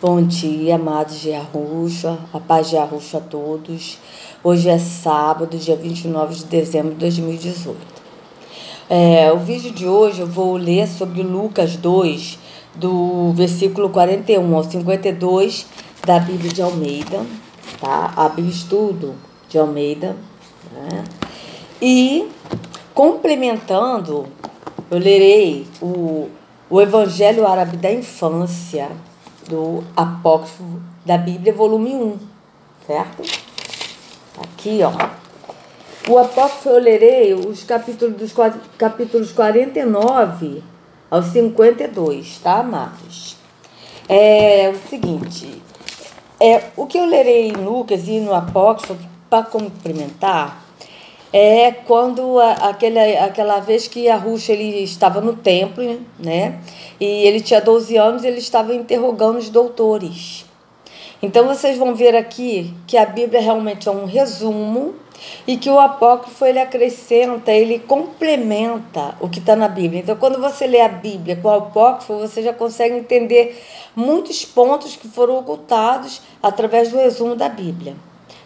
Bom dia, amados de Arrucha, a paz de Arrucha a todos. Hoje é sábado, dia 29 de dezembro de 2018. O vídeo de hoje eu vou ler sobre Lucas 2, do versículo 41 ao 52 da Bíblia de Almeida, tá? A Bíblia Estudo de Almeida, né? E complementando, eu lerei o Evangelho Árabe da Infância, do Apócrifo da Bíblia, volume 1, certo? Aqui, ó. O Apócrifo eu lerei os capítulos 49 ao 52, tá, amados? É o seguinte, o que eu lerei em Lucas e no Apócrifo, para complementar, é quando aquela vez que Arrucha ele estava no templo, né? E ele tinha 12 anos, ele estava interrogando os doutores. Então vocês vão ver aqui que a Bíblia realmente é um resumo e que o Apócrifo ele acrescenta, ele complementa o que está na Bíblia. Então quando você lê a Bíblia com o Apócrifo, você já consegue entender muitos pontos que foram ocultados através do resumo da Bíblia.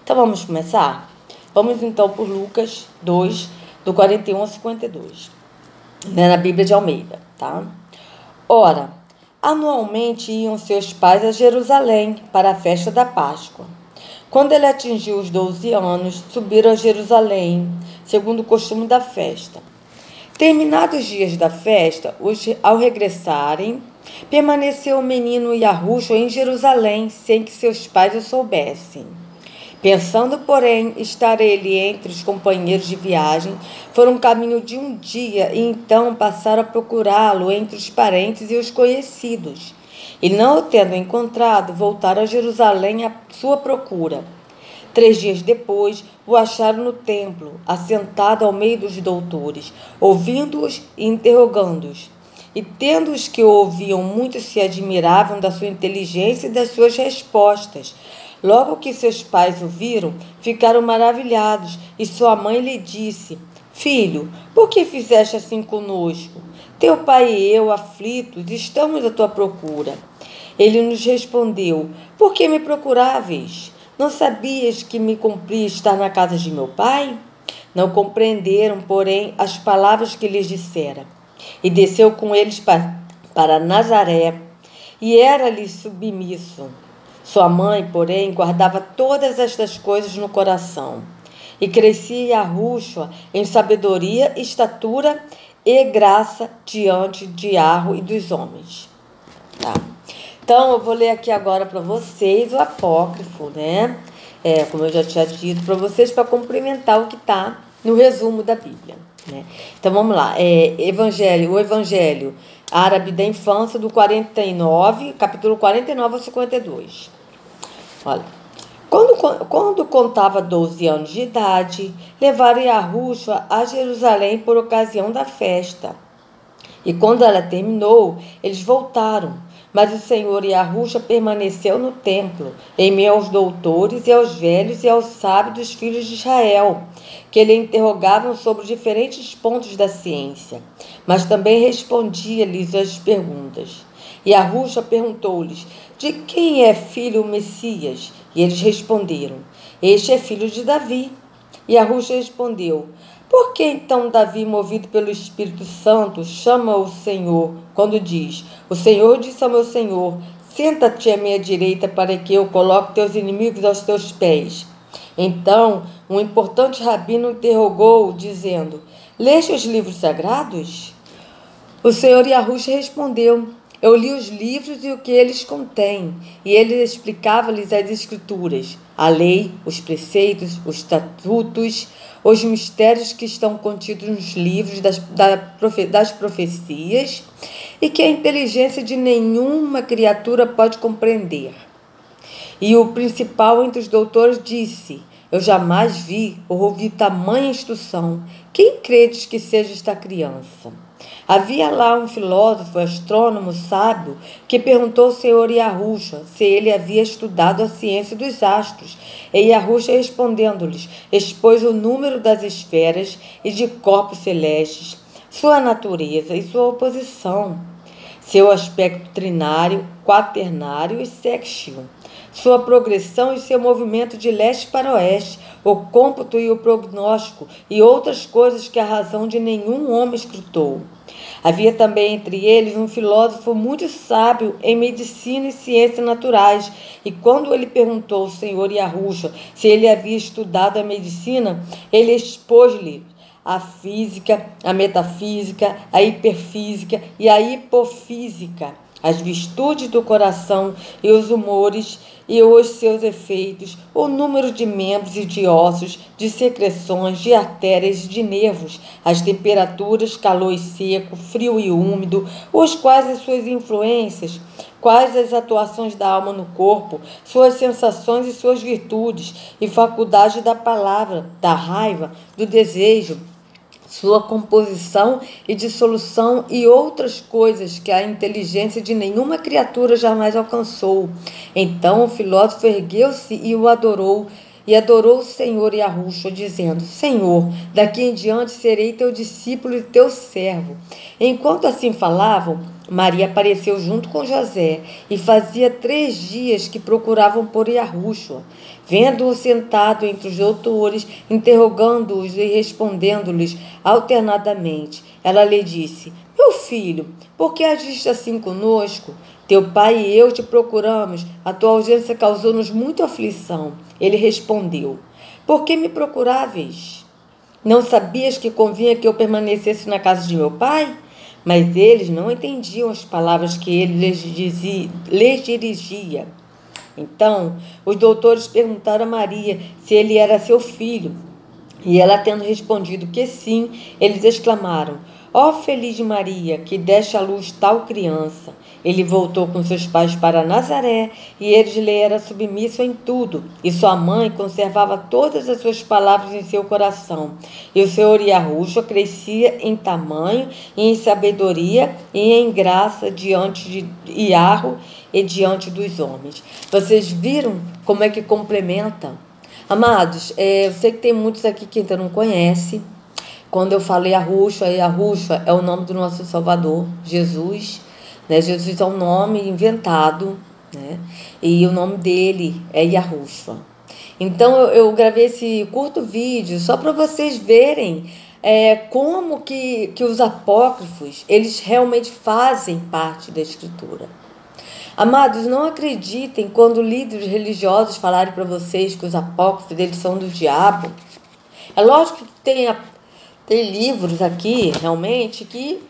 Então vamos começar? Vamos então por Lucas 2, do 41 ao 52, né, na Bíblia de Almeida, tá? Ora, anualmente iam seus pais a Jerusalém para a festa da Páscoa. Quando ele atingiu os 12 anos, subiram a Jerusalém, segundo o costume da festa. Terminados os dias da festa, ao regressarem, permaneceu o menino Arrucha em Jerusalém, sem que seus pais o soubessem. Pensando, porém, estar ele entre os companheiros de viagem, foram um caminho de um dia e então passaram a procurá-lo entre os parentes e os conhecidos. E não o tendo encontrado, voltaram a Jerusalém à sua procura. 3 dias depois, o acharam no templo, assentado ao meio dos doutores, ouvindo-os e interrogando-os. E tendo os que o ouviam, muitos se admiravam da sua inteligência e das suas respostas. Logo que seus pais o viram, ficaram maravilhados, e sua mãe lhe disse: Filho, por que fizeste assim conosco? Teu pai e eu, aflitos, estamos à tua procura. Ele nos respondeu: Por que me procuráveis? Não sabias que me cumpria estar na casa de meu pai? Não compreenderam, porém, as palavras que lhes dissera. E desceu com eles para Nazaré, e era-lhe submisso. Sua mãe, porém, guardava todas estas coisas no coração. E crescia Arrucha em sabedoria, estatura e graça diante de Arro e dos homens. Tá? Então, eu vou ler aqui agora para vocês o Apócrifo, né? Como eu já tinha dito para vocês, para complementar o que está no resumo da Bíblia, né? Então, vamos lá. O Evangelho Árabe da Infância, do 49, capítulo 49 ao 52. Olha, quando contava 12 anos de idade, levaram Arrucha a Jerusalém por ocasião da festa. E quando ela terminou, eles voltaram. Mas o Senhor Arrucha permaneceu no templo, em meio aos doutores e aos velhos e aos sábios dos filhos de Israel, que lhe interrogavam sobre diferentes pontos da ciência, mas também respondia-lhes as perguntas. E Arrucha perguntou-lhes: De quem é filho o Messias? E eles responderam: Este é filho de Davi. E Arrucha respondeu: Por que então Davi, movido pelo Espírito Santo, chama o Senhor, quando diz: O Senhor disse ao meu Senhor: Senta-te à minha direita para que eu coloque teus inimigos aos teus pés? Então, um importante rabino interrogou-o, dizendo: Leste os livros sagrados? O Senhor Arrucha respondeu: Eu li os livros e o que eles contêm. E ele explicava-lhes as escrituras, a lei, os preceitos, os estatutos, os mistérios que estão contidos nos livros das profecias e que a inteligência de nenhuma criatura pode compreender. E o principal entre os doutores disse: Eu jamais vi ou ouvi tamanha instrução. Quem credes que seja esta criança? Havia lá um filósofo, astrônomo, sábio, que perguntou ao Senhor Arrucha se ele havia estudado a ciência dos astros. E Arrucha, respondendo-lhes, expôs o número das esferas e de corpos celestes, sua natureza e sua oposição. seu aspecto trinário, quaternário e sextil, sua progressão e seu movimento de leste para oeste, o cômputo e o prognóstico e outras coisas que a razão de nenhum homem escrutou. Havia também entre eles um filósofo muito sábio em medicina e ciências naturais, e quando ele perguntou ao senhor Yahusha se ele havia estudado a medicina, ele expôs-lhe a física, a metafísica, a hiperfísica e a hipofísica, as virtudes do coração e os humores e os seus efeitos, o número de membros e de ossos, de secreções, de artérias e de nervos, as temperaturas, calor e seco, frio e úmido, os quais as suas influências, quais as atuações da alma no corpo, suas sensações e suas virtudes, e faculdade da palavra, da raiva, do desejo, sua composição e dissolução e outras coisas que a inteligência de nenhuma criatura jamais alcançou. Então o filósofo ergueu-se e o adorou, e adorou o Senhor Yahusha, dizendo: Senhor, daqui em diante serei teu discípulo e teu servo. Enquanto assim falavam, Maria apareceu junto com José, e fazia 3 dias que procuravam por Yahusha. Vendo-o sentado entre os doutores, interrogando-os e respondendo-lhes alternadamente, ela lhe disse: Meu filho, por que agiste assim conosco? Teu pai e eu te procuramos, a tua ausência causou-nos muita aflição. Ele respondeu: Por que me procuráveis? Não sabias que convinha que eu permanecesse na casa de meu pai? Mas eles não entendiam as palavras que ele lhes dirigia. Então, os doutores perguntaram a Maria se ele era seu filho. E ela, tendo respondido que sim, eles exclamaram: Ó feliz Maria, que deste à luz tal criança. Ele voltou com seus pais para Nazaré, e eles lhe eram submissos em tudo, e sua mãe conservava todas as suas palavras em seu coração. E o Senhor Yahusha crescia em tamanho, e em sabedoria, e em graça diante de Yahweh e diante dos homens. Vocês viram como é que complementa? Amados, eu sei que tem muitos aqui que ainda não conhecem. Quando eu falo Yahusha é o nome do nosso Salvador, Jesus. Né? Jesus é um nome inventado, né? E o nome dele é Yahusha. Então eu gravei esse curto vídeo só para vocês verem como que os apócrifos, eles realmente fazem parte da Escritura. Amados, não acreditem quando líderes religiosos falarem para vocês que os apócrifos deles são do diabo. É lógico que tem livros aqui, realmente, que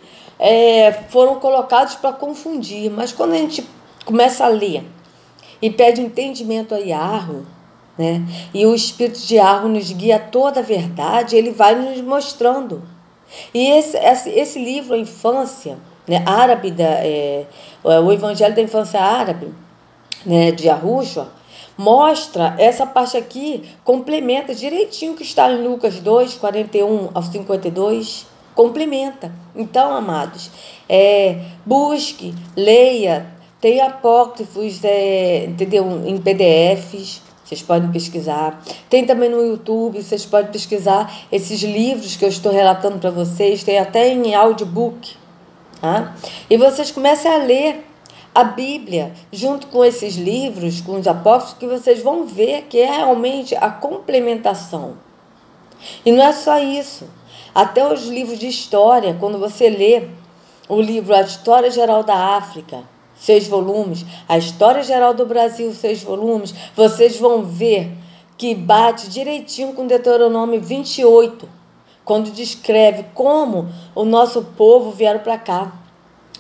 foram colocados para confundir. Mas quando a gente começa a ler e pede entendimento a Yahweh, né, e o Espírito de Yahweh nos guia a toda a verdade, ele vai nos mostrando. E esse livro, A Infância, né, árabe, o Evangelho da Infância Árabe, né, de Yahusha, mostra essa parte aqui, complementa direitinho o que está em Lucas 2, 41 ao 52, complementa. Então, amados, busque, leia, tem apócrifos, entendeu? Em PDFs, vocês podem pesquisar. Tem também no YouTube, vocês podem pesquisar esses livros que eu estou relatando para vocês, tem até em audiobook. Tá? E vocês comecem a ler a Bíblia junto com esses livros, com os apóstolos, que vocês vão ver que é realmente a complementação. E não é só isso. Até os livros de história, quando você lê o livro A História Geral da África, 6 volumes, A História Geral do Brasil, 6 volumes, vocês vão ver que bate direitinho com Deuteronômio 28, quando descreve como o nosso povo vieram para cá,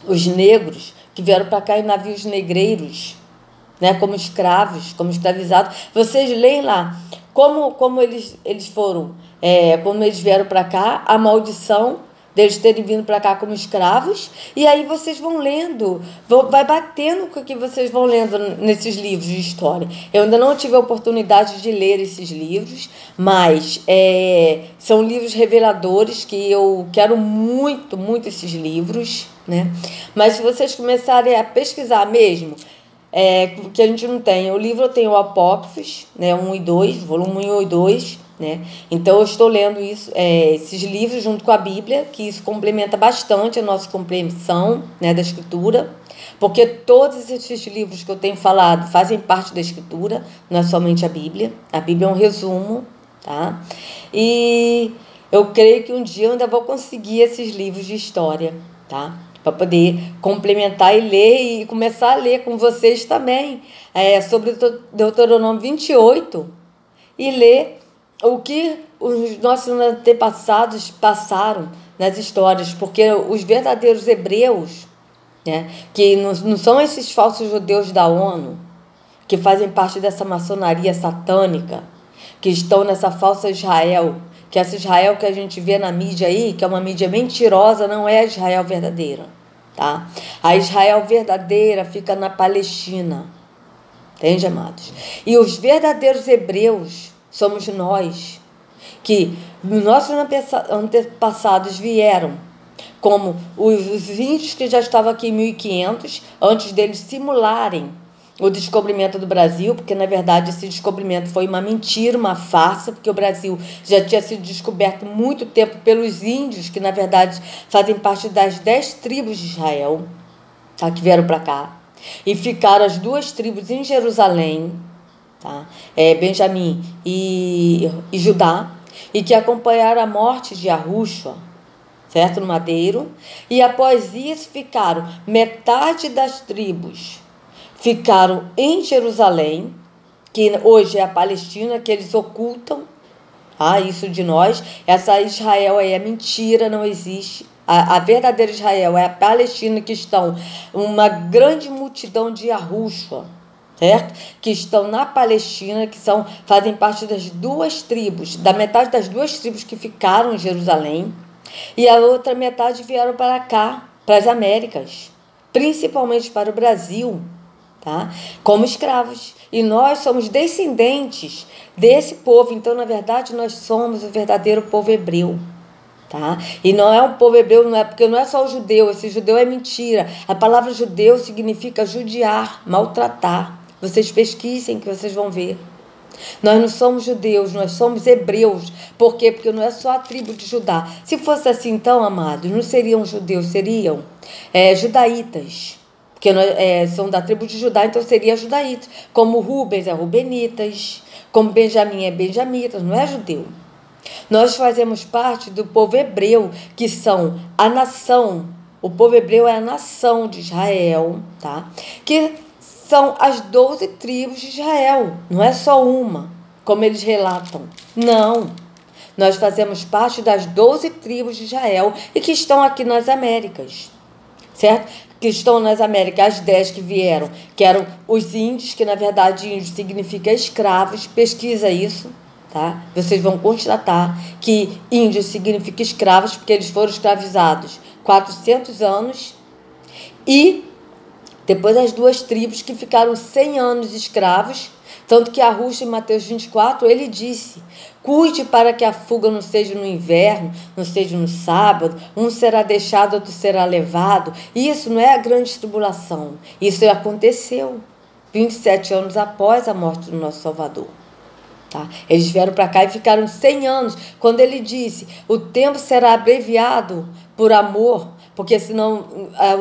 os negros que vieram para cá em navios negreiros, né, como escravos, como escravizados. Vocês leem lá como eles foram, como eles vieram para cá, a maldição deles terem vindo para cá como escravos, e aí vocês vão lendo, vai batendo com o que vocês vão lendo nesses livros de história. Eu ainda não tive a oportunidade de ler esses livros, mas são livros reveladores que eu quero muito, muito esses livros, né? Mas se vocês começarem a pesquisar mesmo, que a gente não tem, o livro eu tenho o Apócrifos, né, 1 e 2, volume 1 e 2, né? Então eu estou lendo isso, esses livros junto com a Bíblia, que isso complementa bastante a nossa compreensão, né, da Escritura, porque todos esses livros que eu tenho falado fazem parte da Escritura, não é somente a Bíblia. A Bíblia é um resumo, tá? E eu creio que um dia eu ainda vou conseguir esses livros de história, tá? Para poder complementar e ler e começar a ler com vocês também sobre Deuteronômio 28 e ler o que os nossos antepassados passaram nas histórias, porque os verdadeiros hebreus, né, que não são esses falsos judeus da ONU, que fazem parte dessa maçonaria satânica, que estão nessa falsa Israel, que essa Israel que a gente vê na mídia aí, que é uma mídia mentirosa, não é a Israel verdadeira, tá? A Israel verdadeira fica na Palestina, entende, amados? E os verdadeiros hebreus somos nós, que nossos antepassados vieram como os índios que já estavam aqui em 1500, antes deles simularem o descobrimento do Brasil, porque na verdade esse descobrimento foi uma mentira, uma farsa, porque o Brasil já tinha sido descoberto muito tempo pelos índios, que na verdade fazem parte das 10 tribos de Israel, tá, que vieram para cá, e ficaram as 2 tribos em Jerusalém, tá, Benjamim e Judá, e que acompanharam a morte de Yahushua, certo, no madeiro, e após isso ficaram metade das tribos ficaram em Jerusalém, que hoje é a Palestina, que eles ocultam, isso de nós. Essa Israel aí é mentira, não existe. A verdadeira Israel é a Palestina, que estão uma grande multidão de Yahushua, certo? Que estão na Palestina, que fazem parte das 2 tribos, da metade das 2 tribos que ficaram em Jerusalém, e a outra metade vieram para cá, para as Américas, principalmente para o Brasil, tá? Como escravos. E nós somos descendentes desse povo. Então, na verdade, nós somos o verdadeiro povo hebreu, tá? E não é um povo hebreu, porque não é só o judeu. Esse judeu é mentira. A palavra judeu significa judiar, maltratar. Vocês pesquisem que vocês vão ver. Nós não somos judeus, nós somos hebreus. Por quê? Porque não é só a tribo de Judá. Se fosse assim, então, amados, não seriam judeus, seriam judaítas. Porque são da tribo de Judá, então seria judaítas. Como Rubens é rubenitas, como Benjamim é benjamitas, não é judeu. Nós fazemos parte do povo hebreu, que são a nação. O povo hebreu é a nação de Israel, tá? Que são as 12 tribos de Israel. Não é só uma, como eles relatam. Não. Nós fazemos parte das 12 tribos de Israel e que estão aqui nas Américas, certo? Que estão nas Américas, as 10 que vieram, que eram os índios, que na verdade índio significa escravos. Pesquisa isso, tá? Vocês vão constatar que índio significa escravos, porque eles foram escravizados 400 anos, e depois as 2 tribos que ficaram 100 anos escravos, tanto que Yahushua, em Mateus 24, ele disse: cuide para que a fuga não seja no inverno, não seja no sábado, um será deixado, outro será levado. Isso não é a grande tribulação, isso aconteceu 27 anos após a morte do nosso Salvador. Tá? Eles vieram para cá e ficaram 100 anos, quando ele disse: o tempo será abreviado por amor, porque senão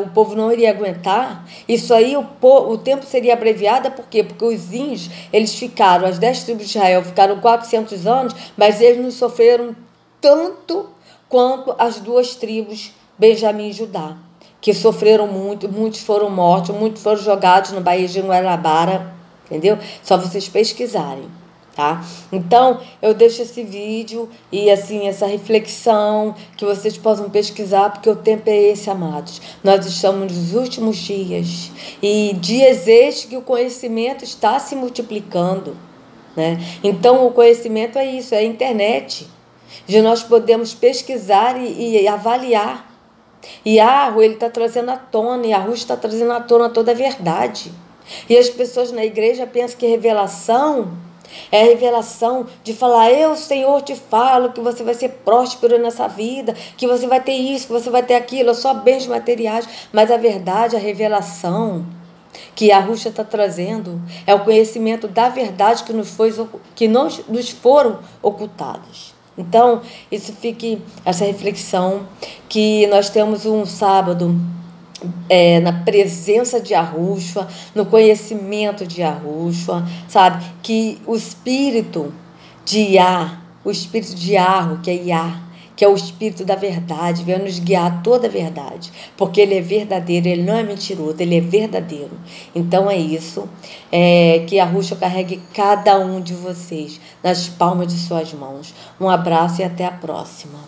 o povo não iria aguentar. Isso aí, o tempo seria abreviado, por quê? Porque os índios, eles ficaram, as 10 tribos de Israel ficaram 400 anos, mas eles não sofreram tanto quanto as 2 tribos, Benjamim e Judá, que sofreram muito, muitos foram mortos, muitos foram jogados no Baía de Guanabara, entendeu? Só vocês pesquisarem. Tá? Então, eu deixo esse vídeo e assim, essa reflexão, que vocês possam pesquisar, porque o tempo é esse, amados. Nós estamos nos últimos dias, e dias estes que o conhecimento está se multiplicando, né? Então, o conhecimento é isso, é a internet, de nós podemos pesquisar e avaliar. E Yahu, ele está trazendo à tona, e Yahu está trazendo à tona toda a verdade. E as pessoas na igreja pensam que revelação é a revelação de falar: eu, Senhor, te falo que você vai ser próspero nessa vida, que você vai ter isso, que você vai ter aquilo, só bens materiais. Mas a verdade, a revelação que a Ruxa está trazendo é o conhecimento da verdade que nos foram ocultadas. Então, isso fique essa reflexão, que nós temos um sábado na presença de Yahushua, no conhecimento de Yahushua, sabe? Que o espírito de Yah, o espírito de Yahweh, que é Yah, que é o espírito da verdade, venha nos guiar a toda a verdade, porque ele é verdadeiro, ele não é mentiroso, ele é verdadeiro. Então é isso, que Yahushua carregue cada um de vocês nas palmas de suas mãos. Um abraço e até a próxima.